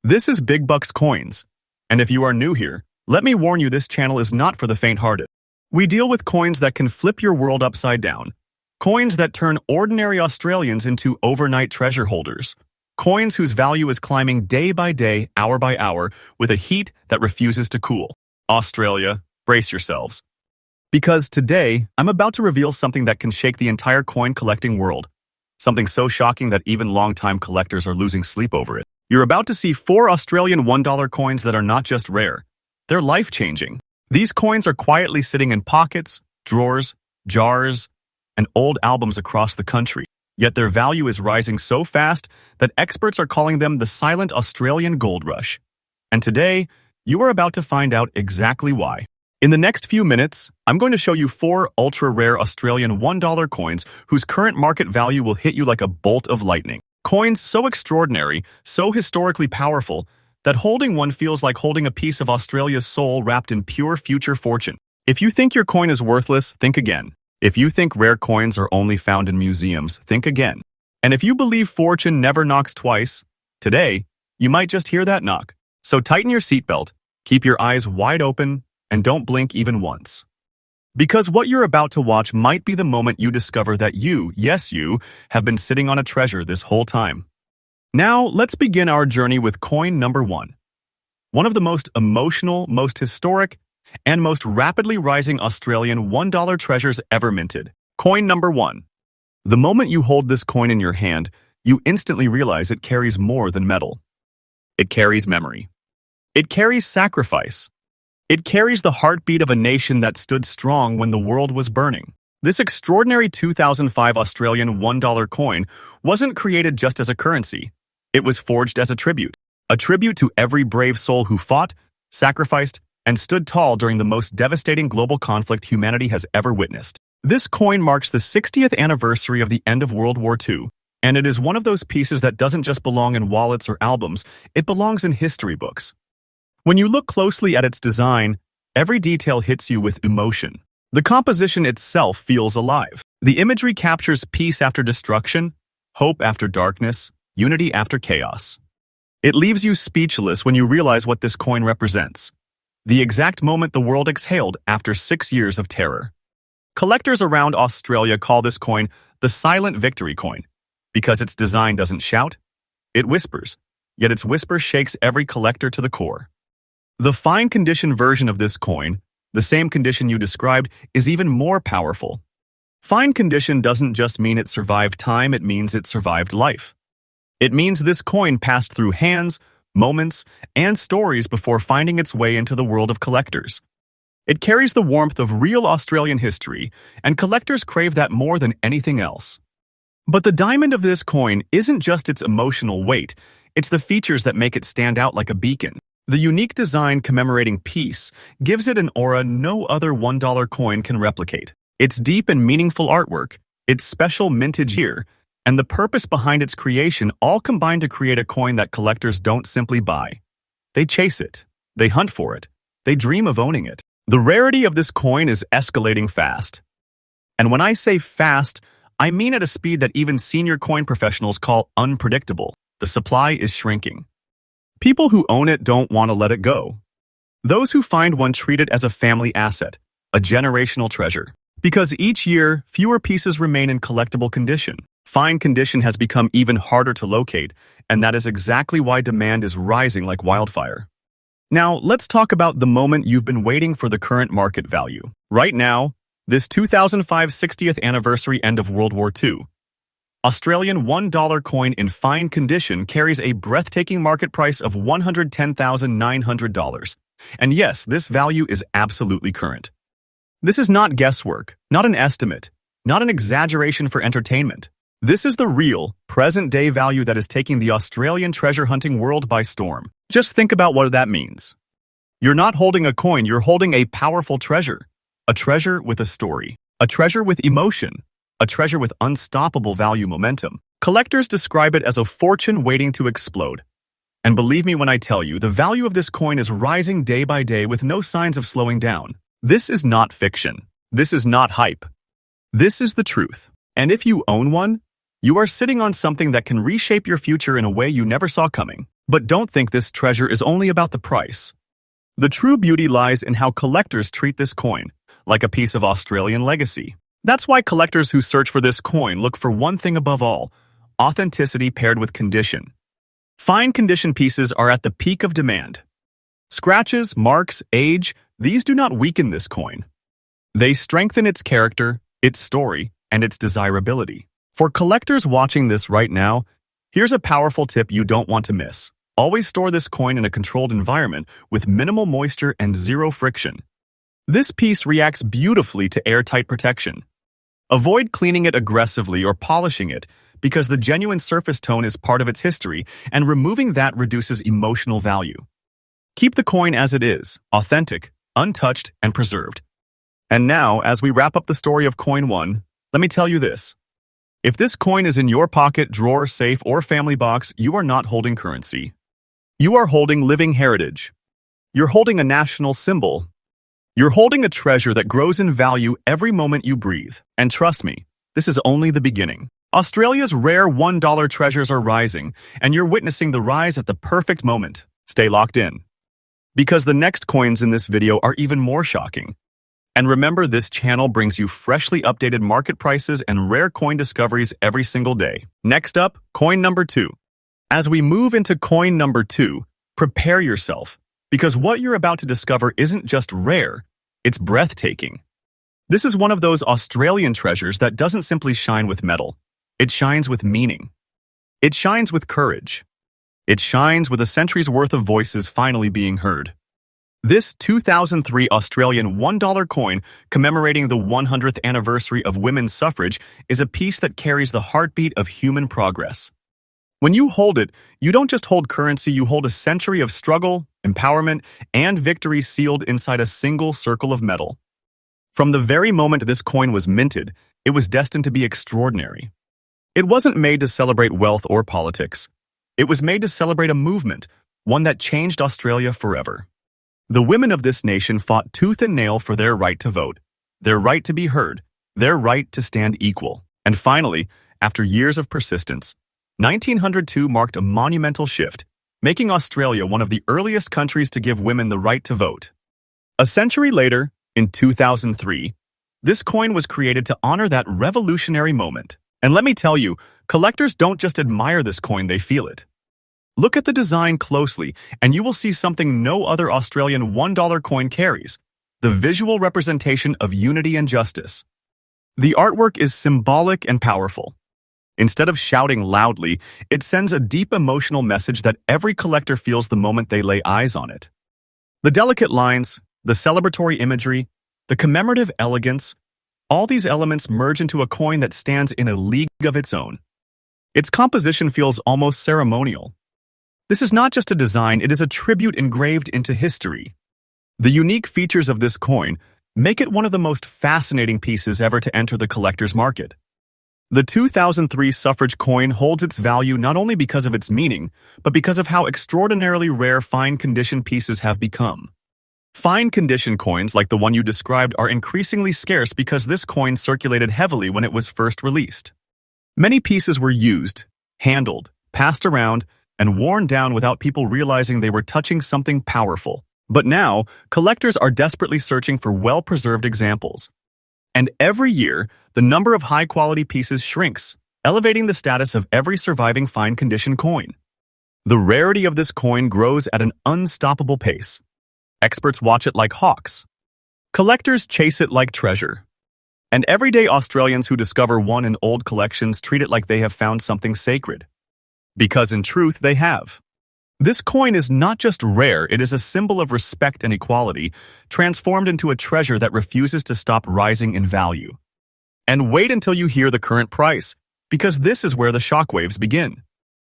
This is Big Bucks Coins, and if you are new here, let me warn you this channel is not for the faint-hearted. We deal with coins that can flip your world upside down, coins that turn ordinary Australians into overnight treasure holders, coins whose value is climbing day by day, hour by hour, with a heat that refuses to cool. Australia, brace yourselves. Because today, I'm about to reveal something that can shake the entire coin collecting world. Something so shocking that even longtime collectors are losing sleep over it. You're about to see 4 Australian $1 coins that are not just rare, they're life-changing. These coins are quietly sitting in pockets, drawers, jars, and old albums across the country. Yet their value is rising so fast that experts are calling them the silent Australian gold rush. And today, you are about to find out exactly why. In the next few minutes, I'm going to show you 4 ultra-rare Australian $1 coins whose current market value will hit you like a bolt of lightning. Coins so extraordinary, so historically powerful, that holding one feels like holding a piece of Australia's soul wrapped in pure future fortune. If you think your coin is worthless, think again. If you think rare coins are only found in museums, think again. And if you believe fortune never knocks twice, today, you might just hear that knock. So tighten your seatbelt, keep your eyes wide open, and don't blink even once. Because what you're about to watch might be the moment you discover that you, yes you, have been sitting on a treasure this whole time. Now, let's begin our journey with coin number 1. One of the most emotional, most historic, and most rapidly rising Australian $1 treasures ever minted. Coin number 1. The moment you hold this coin in your hand, you instantly realize it carries more than metal. It carries memory. It carries sacrifice. It carries the heartbeat of a nation that stood strong when the world was burning. This extraordinary 2005 Australian $1 coin wasn't created just as a currency. It was forged as a tribute to every brave soul who fought, sacrificed, and stood tall during the most devastating global conflict humanity has ever witnessed. This coin marks the 60th anniversary of the end of World War II, and it is one of those pieces that doesn't just belong in wallets or albums, it belongs in history books. When you look closely at its design, every detail hits you with emotion. The composition itself feels alive. The imagery captures peace after destruction, hope after darkness, unity after chaos. It leaves you speechless when you realize what this coin represents. The exact moment the world exhaled after 6 years of terror. Collectors around Australia call this coin the silent victory coin, because its design doesn't shout, it whispers, yet its whisper shakes every collector to the core. The fine condition version of this coin, the same condition you described, is even more powerful. Fine condition doesn't just mean it survived time, it means it survived life. It means this coin passed through hands, moments, and stories before finding its way into the world of collectors. It carries the warmth of real Australian history, and collectors crave that more than anything else. But the diamond of this coin isn't just its emotional weight, it's the features that make it stand out like a beacon. The unique design commemorating peace gives it an aura no other $1 coin can replicate. Its deep and meaningful artwork, its special mintage year, and the purpose behind its creation all combine to create a coin that collectors don't simply buy. They chase it, they hunt for it, they dream of owning it. The rarity of this coin is escalating fast. And when I say fast, I mean at a speed that even senior coin professionals call unpredictable. The supply is shrinking. People who own it don't want to let it go. Those who find one treat it as a family asset, a generational treasure. Because each year, fewer pieces remain in collectible condition. Fine condition has become even harder to locate, and that is exactly why demand is rising like wildfire. Now, let's talk about the moment you've been waiting for, the current market value. Right now, this 2005 60th anniversary end of World War II, Australian $1 coin in fine condition carries a breathtaking market price of $110,900. And yes, this value is absolutely current. This is not guesswork, not an estimate, not an exaggeration for entertainment. This is the real, present-day value that is taking the Australian treasure hunting world by storm. Just think about what that means. You're not holding a coin, you're holding a powerful treasure. A treasure with a story. A treasure with emotion. A treasure with unstoppable value momentum. Collectors describe it as a fortune waiting to explode. And believe me when I tell you, the value of this coin is rising day by day with no signs of slowing down. This is not fiction. This is not hype. This is the truth. And if you own one, You are sitting on something that can reshape your future in a way you never saw coming. But don't think this treasure is only about the price. The true beauty lies in how collectors treat this coin, like a piece of Australian legacy. That's why collectors who search for this coin look for one thing above all: authenticity paired with condition. Fine condition pieces are at the peak of demand. Scratches, marks, age, these do not weaken this coin. They strengthen its character, its story, and its desirability. For collectors watching this right now, here's a powerful tip you don't want to miss. Always store this coin in a controlled environment with minimal moisture and zero friction. This piece reacts beautifully to airtight protection. Avoid cleaning it aggressively or polishing it because the genuine surface tone is part of its history, and removing that reduces emotional value. Keep the coin as it is, authentic, untouched, and preserved. And now, as we wrap up the story of Coin 1, let me tell you this. If this coin is in your pocket, drawer, safe, or family box, you are not holding currency. You are holding living heritage. You're holding a national symbol. You're holding a treasure that grows in value every moment you breathe. And trust me, this is only the beginning. Australia's rare $1 treasures are rising, and you're witnessing the rise at the perfect moment. Stay locked in, because the next coins in this video are even more shocking. And remember, this channel brings you freshly updated market prices and rare coin discoveries every single day. Next up, coin number 2. As we move into coin number 2, prepare yourself, because what you're about to discover isn't just rare, it's breathtaking. This is one of those Australian treasures that doesn't simply shine with metal. It shines with meaning. It shines with courage. It shines with a century's worth of voices finally being heard. This 2003 Australian $1 coin commemorating the 100th anniversary of women's suffrage is a piece that carries the heartbeat of human progress. When you hold it, you don't just hold currency, you hold a century of struggle, empowerment, and victory sealed inside a single circle of metal. From the very moment this coin was minted, it was destined to be extraordinary. It wasn't made to celebrate wealth or politics. It was made to celebrate a movement, one that changed Australia forever. The women of this nation fought tooth and nail for their right to vote, their right to be heard, their right to stand equal. And finally, after years of persistence, 1902 marked a monumental shift, making Australia one of the earliest countries to give women the right to vote. A century later, in 2003, this coin was created to honor that revolutionary moment. And let me tell you, collectors don't just admire this coin, they feel it. Look at the design closely, and you will see something no other Australian $1 coin carries: the visual representation of unity and justice. The artwork is symbolic and powerful. Instead of shouting loudly, it sends a deep emotional message that every collector feels the moment they lay eyes on it. The delicate lines, the celebratory imagery, the commemorative elegance, all these elements merge into a coin that stands in a league of its own. Its composition feels almost ceremonial. This is not just a design, it is a tribute engraved into history. The unique features of this coin make it one of the most fascinating pieces ever to enter the collector's market. The 2003 suffrage coin holds its value not only because of its meaning, but because of how extraordinarily rare fine condition pieces have become. Fine condition coins like the one you described are increasingly scarce because this coin circulated heavily when it was first released. Many pieces were used, handled, passed around, and worn down without people realizing they were touching something powerful. But now, collectors are desperately searching for well-preserved examples. And every year, the number of high-quality pieces shrinks, elevating the status of every surviving fine-condition coin. The rarity of this coin grows at an unstoppable pace. Experts watch it like hawks. Collectors chase it like treasure. And everyday Australians who discover one in old collections treat it like they have found something sacred. Because in truth, they have. This coin is not just rare, it is a symbol of respect and equality, transformed into a treasure that refuses to stop rising in value. And wait until you hear the current price, because this is where the shockwaves begin.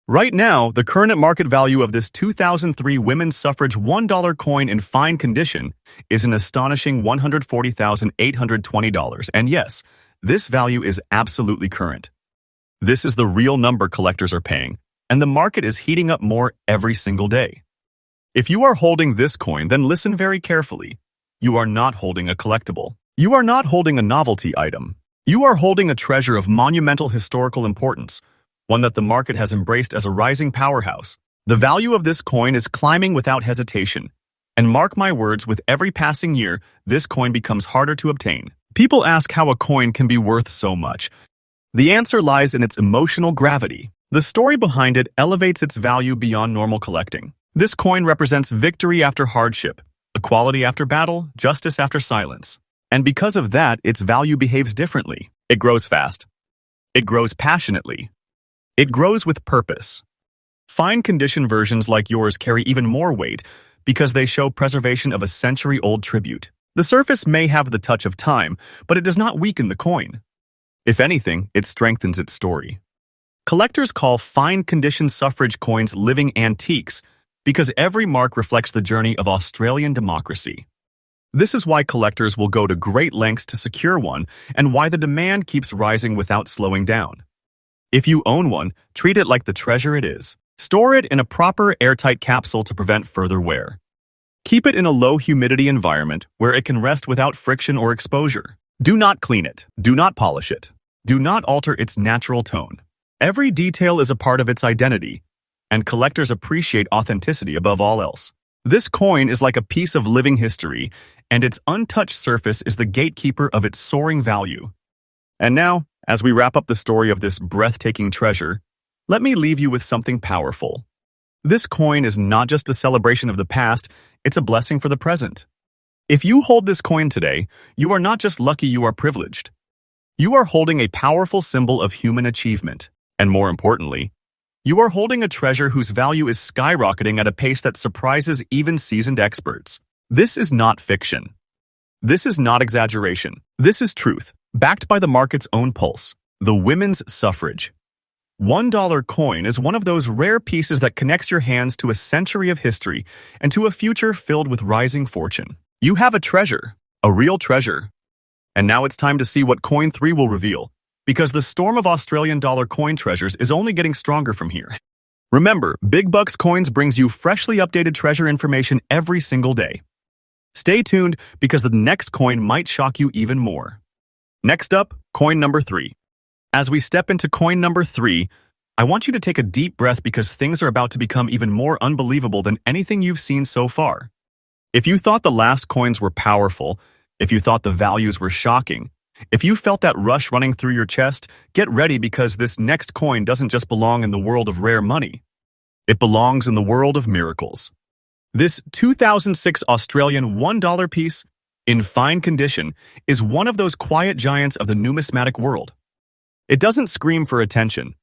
Right now, the current market value of this 2003 women's suffrage $1 coin in fine condition is an astonishing $140,820. And yes, this value is absolutely current. This is the real number collectors are paying, and the market is heating up more every single day. If you are holding this coin, then listen very carefully. You are not holding a collectible. You are not holding a novelty item. You are holding a treasure of monumental historical importance, one that the market has embraced as a rising powerhouse. The value of this coin is climbing without hesitation. And mark my words, with every passing year, this coin becomes harder to obtain. People ask how a coin can be worth so much. The answer lies in its emotional gravity. The story behind it elevates its value beyond normal collecting. This coin represents victory after hardship, equality after battle, justice after silence. And because of that, its value behaves differently. It grows fast. It grows passionately. It grows with purpose. Fine condition versions like yours carry even more weight because they show preservation of a century-old tribute. The surface may have the touch of time, but it does not weaken the coin. If anything, it strengthens its story. Collectors call fine condition suffrage coins living antiques because every mark reflects the journey of Australian democracy. This is why collectors will go to great lengths to secure one and why the demand keeps rising without slowing down. If you own one, treat it like the treasure it is. Store it in a proper airtight capsule to prevent further wear. Keep it in a low humidity environment where it can rest without friction or exposure. Do not clean it. Do not polish it. Do not alter its natural tone. Every detail is a part of its identity, and collectors appreciate authenticity above all else. This coin is like a piece of living history, and its untouched surface is the gatekeeper of its soaring value. And now, as we wrap up the story of this breathtaking treasure, let me leave you with something powerful. This coin is not just a celebration of the past, it's a blessing for the present. If you hold this coin today, you are not just lucky, you are privileged. You are holding a powerful symbol of human achievement, and more importantly, you are holding a treasure whose value is skyrocketing at a pace that surprises even seasoned experts. This is not fiction. This is not exaggeration. This is truth, backed by the market's own pulse, the women's suffrage. $1 coin is one of those rare pieces that connects your hands to a century of history and to a future filled with rising fortune. You have a treasure, a real treasure. And now it's time to see what Coin 3 will reveal, because the storm of Australian dollar coin treasures is only getting stronger from here. Remember, Big Bucks Coins brings you freshly updated treasure information every single day. Stay tuned because the next coin might shock you even more. Next up, coin number 3. As we step into coin number 3, I want you to take a deep breath because things are about to become even more unbelievable than anything you've seen so far. If you thought the last coins were powerful, if you thought the values were shocking, if you felt that rush running through your chest, get ready because this next coin doesn't just belong in the world of rare money. It belongs in the world of miracles. This 2006 Australian $1 piece, in fine condition, is one of those quiet giants of the numismatic world. It doesn't scream for attention.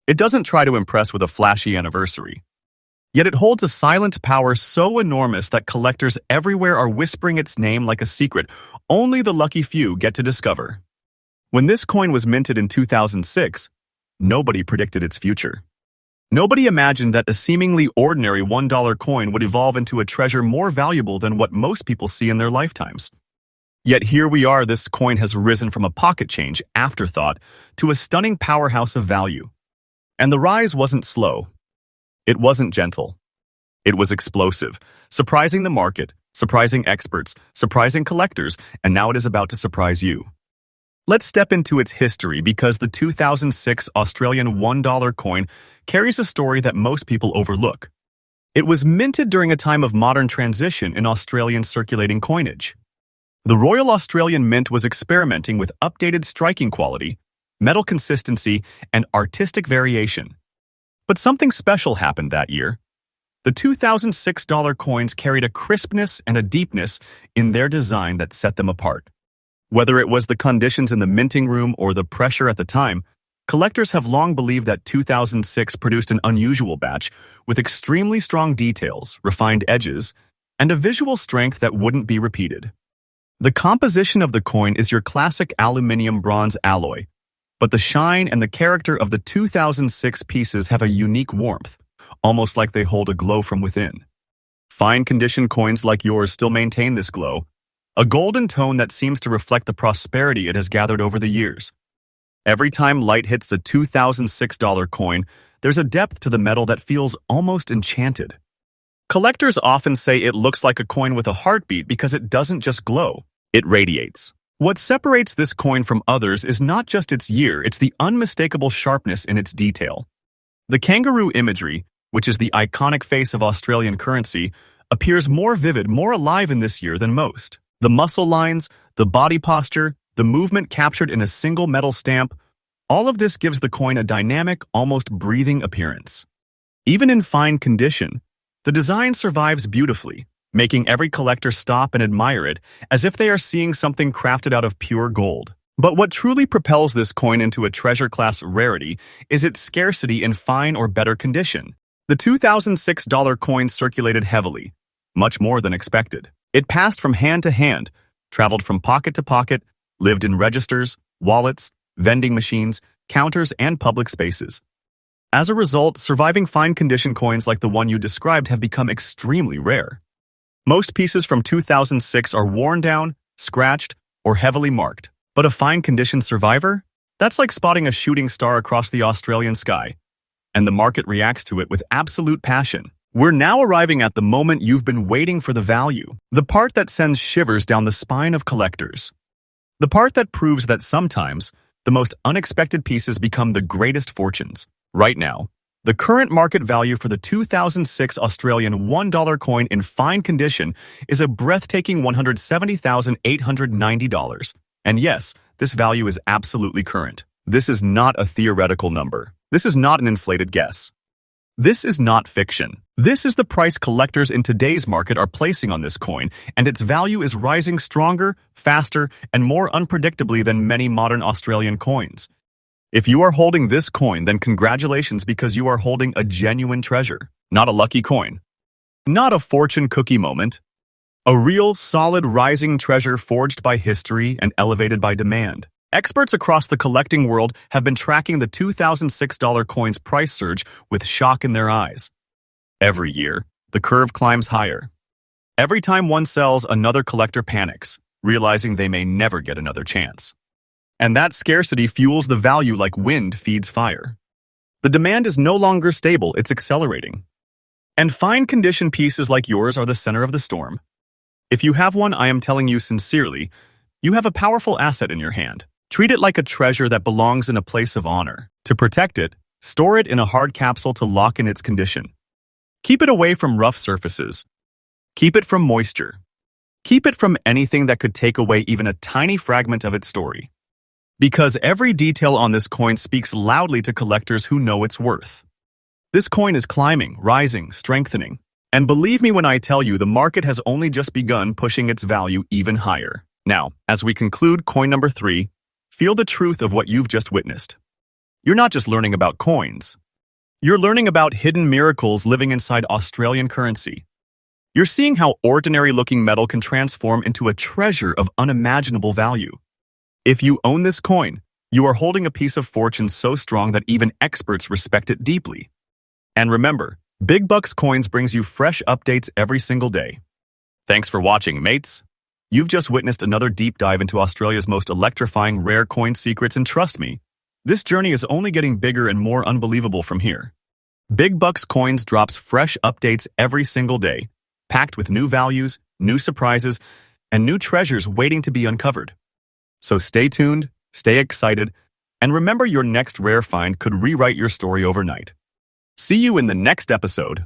It doesn't try to impress with a flashy anniversary. Yet it holds a silent power so enormous that collectors everywhere are whispering its name like a secret only the lucky few get to discover. When this coin was minted in 2006, nobody predicted its future. Nobody imagined that a seemingly ordinary $1 coin would evolve into a treasure more valuable than what most people see in their lifetimes. Yet here we are, this coin has risen from a pocket change afterthought to a stunning powerhouse of value. And the rise wasn't slow. It wasn't gentle. It was explosive, surprising the market, surprising experts, surprising collectors, and now it is about to surprise you. Let's step into its history because the 2006 Australian $1 coin carries a story that most people overlook. It was minted during a time of modern transition in Australian circulating coinage. The Royal Australian Mint was experimenting with updated striking quality, metal consistency, and artistic variation. But something special happened that year. The 2006 coins carried a crispness and a deepness in their design that set them apart. Whether it was the conditions in the minting room or the pressure at the time, collectors have long believed that 2006 produced an unusual batch with extremely strong details, refined edges, and a visual strength that wouldn't be repeated. The composition of the coin is your classic aluminium-bronze alloy, but the shine and the character of the 2006 pieces have a unique warmth, almost like they hold a glow from within. Fine-condition coins like yours still maintain this glow, a golden tone that seems to reflect the prosperity it has gathered over the years. Every time light hits the 2006 coin, there's a depth to the metal that feels almost enchanted. Collectors often say it looks like a coin with a heartbeat because it doesn't just glow, it radiates. What separates this coin from others is not just its year, it's the unmistakable sharpness in its detail. The kangaroo imagery, which is the iconic face of Australian currency, appears more vivid, more alive in this year than most. The muscle lines, the body posture, the movement captured in a single metal stamp, all of this gives the coin a dynamic, almost breathing appearance. Even in fine condition, the design survives beautifully, making every collector stop and admire it as if they are seeing something crafted out of pure gold. But what truly propels this coin into a treasure-class rarity is its scarcity in fine or better condition. The $2006 coin circulated heavily, much more than expected. It passed from hand to hand, traveled from pocket to pocket, lived in registers, wallets, vending machines, counters, and public spaces. As a result, surviving fine condition coins like the one you described have become extremely rare. Most pieces from 2006 are worn down, scratched, or heavily marked. But a fine condition survivor? That's like spotting a shooting star across the Australian sky. And the market reacts to it with absolute passion. We're now arriving at the moment you've been waiting for, the value. The part that sends shivers down the spine of collectors. The part that proves that sometimes, the most unexpected pieces become the greatest fortunes. Right now, the current market value for the 2006 Australian $1 coin in fine condition is a breathtaking $170,890. And yes, this value is absolutely current. This is not a theoretical number. This is not an inflated guess. This is not fiction. This is the price collectors in today's market are placing on this coin, and its value is rising stronger, faster, and more unpredictably than many modern Australian coins. If you are holding this coin, then congratulations, because you are holding a genuine treasure, not a lucky coin. Not a fortune cookie moment. A real, solid, rising treasure forged by history and elevated by demand. Experts across the collecting world have been tracking the $2006 coin's price surge with shock in their eyes. Every year, the curve climbs higher. Every time one sells, another collector panics, realizing they may never get another chance. And that scarcity fuels the value like wind feeds fire. The demand is no longer stable, it's accelerating. And fine condition pieces like yours are the center of the storm. If you have one, I am telling you sincerely, you have a powerful asset in your hand. Treat it like a treasure that belongs in a place of honor. To protect it, store it in a hard capsule to lock in its condition. Keep it away from rough surfaces. Keep it from moisture. Keep it from anything that could take away even a tiny fragment of its story. Because every detail on this coin speaks loudly to collectors who know its worth. This coin is climbing, rising, strengthening. And believe me when I tell you, the market has only just begun pushing its value even higher. Now, as we conclude coin number 3, feel the truth of what you've just witnessed. You're not just learning about coins. You're learning about hidden miracles living inside Australian currency. You're seeing how ordinary-looking metal can transform into a treasure of unimaginable value. If you own this coin, you are holding a piece of fortune so strong that even experts respect it deeply. And remember, Big Bucks Coins brings you fresh updates every single day. Thanks for watching, mates. You've just witnessed another deep dive into Australia's most electrifying rare coin secrets, and trust me, this journey is only getting bigger and more unbelievable from here. Big Bucks Coins drops fresh updates every single day, packed with new values, new surprises, and new treasures waiting to be uncovered. So stay tuned, stay excited, and remember, your next rare find could rewrite your story overnight. See you in the next episode.